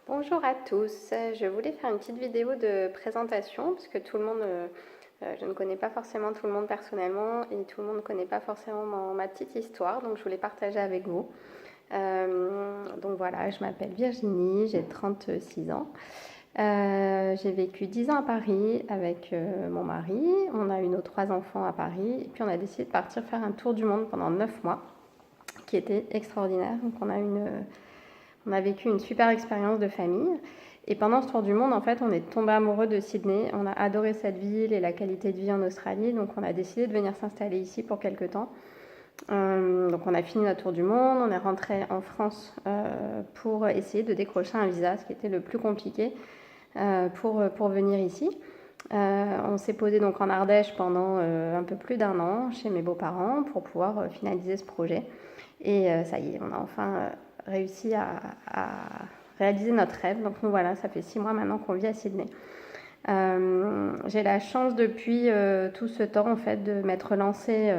Bonjour à tous, je voulais faire une petite vidéo de présentation parce que tout le monde, je ne connais pas forcément tout le monde personnellement et tout le monde ne connaît pas forcément ma petite histoire, donc je voulais partager avec vous. Donc voilà, je m'appelle Virginie, j'ai 36 ans. J'ai vécu 10 ans à Paris avec mon mari, on a eu nos 3 enfants à Paris et puis on a décidé de partir faire un tour du monde pendant 9 mois qui était extraordinaire. Donc on a vécu une super expérience de famille. Et pendant ce tour du monde, en fait, on est tombé amoureux de Sydney. On a adoré cette ville et la qualité de vie en Australie. Donc, on a décidé de venir s'installer ici pour quelques temps. Donc, on a fini notre tour du monde. On est rentré en France pour essayer de décrocher un visa, ce qui était le plus compliqué pour venir ici. On s'est posé donc en Ardèche pendant un peu plus d'1 an chez mes beaux-parents pour pouvoir finaliser ce projet. Et ça y est, on a enfin réussi à réaliser notre rêve. Donc nous voilà, ça fait 6 mois maintenant qu'on vit à Sydney. J'ai la chance depuis tout ce temps en fait de m'être lancée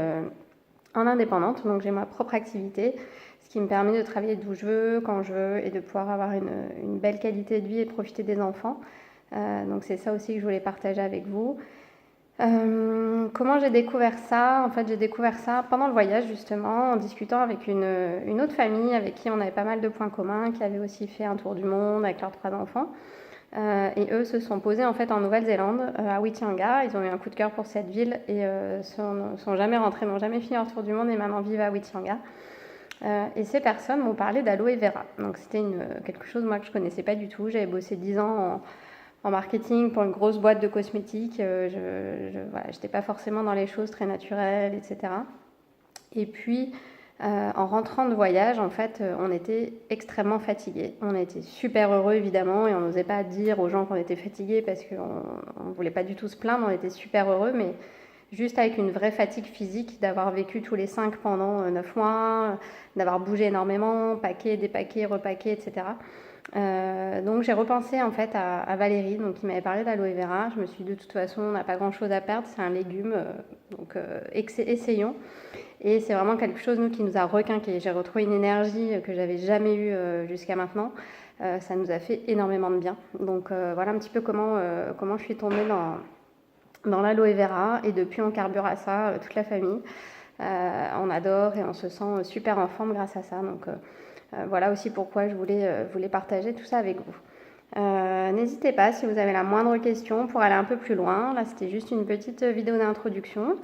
en indépendante. Donc j'ai ma propre activité, ce qui me permet de travailler d'où je veux, quand je veux et de pouvoir avoir une belle qualité de vie et de profiter des enfants. Donc c'est ça aussi que je voulais partager avec vous. Comment j'ai découvert ça? En fait, j'ai découvert ça pendant le voyage, justement, en discutant avec une autre famille avec qui on avait pas mal de points communs, qui avait aussi fait un tour du monde avec leurs 3 enfants. Et eux se sont posés en fait en Nouvelle-Zélande, à Whitianga. Ils ont eu un coup de cœur pour cette ville et sont jamais rentrés, n'ont jamais fini leur tour du monde et maintenant vivent à Whitianga. Et ces personnes m'ont parlé d'aloe vera. Donc c'était quelque chose moi que je connaissais pas du tout. J'avais bossé 10 ans en marketing pour une grosse boîte de cosmétiques. Voilà, j'étais pas forcément dans les choses très naturelles, etc. Et puis, en rentrant de voyage, en fait, on était extrêmement fatigués. On était super heureux, évidemment, et on n'osait pas dire aux gens qu'on était fatigués parce qu'on ne voulait pas du tout se plaindre. On était super heureux, mais juste avec une vraie fatigue physique d'avoir vécu tous les 5 pendant 9 mois, d'avoir bougé énormément, paqué, dépaqué, repaqué, etc. Donc j'ai repensé en fait à Valérie, donc qui m'avait parlé d'aloe vera. Je me suis dit de toute façon on n'a pas grand chose à perdre, c'est un légume, donc essayons. Et c'est vraiment quelque chose nous qui nous a requinqué. J'ai retrouvé une énergie que j'avais jamais eue jusqu'à maintenant. Ça nous a fait énormément de bien. Donc voilà un petit peu comment je suis tombée dans l'aloe vera et depuis on carbure à ça toute la famille. On adore et on se sent super en forme grâce à ça. Donc voilà aussi pourquoi je voulais partager tout ça avec vous. N'hésitez pas si vous avez la moindre question pour aller un peu plus loin. Là, c'était juste une petite vidéo d'introduction,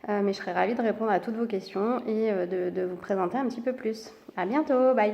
mais je serais ravie de répondre à toutes vos questions et de vous présenter un petit peu plus. À bientôt, bye!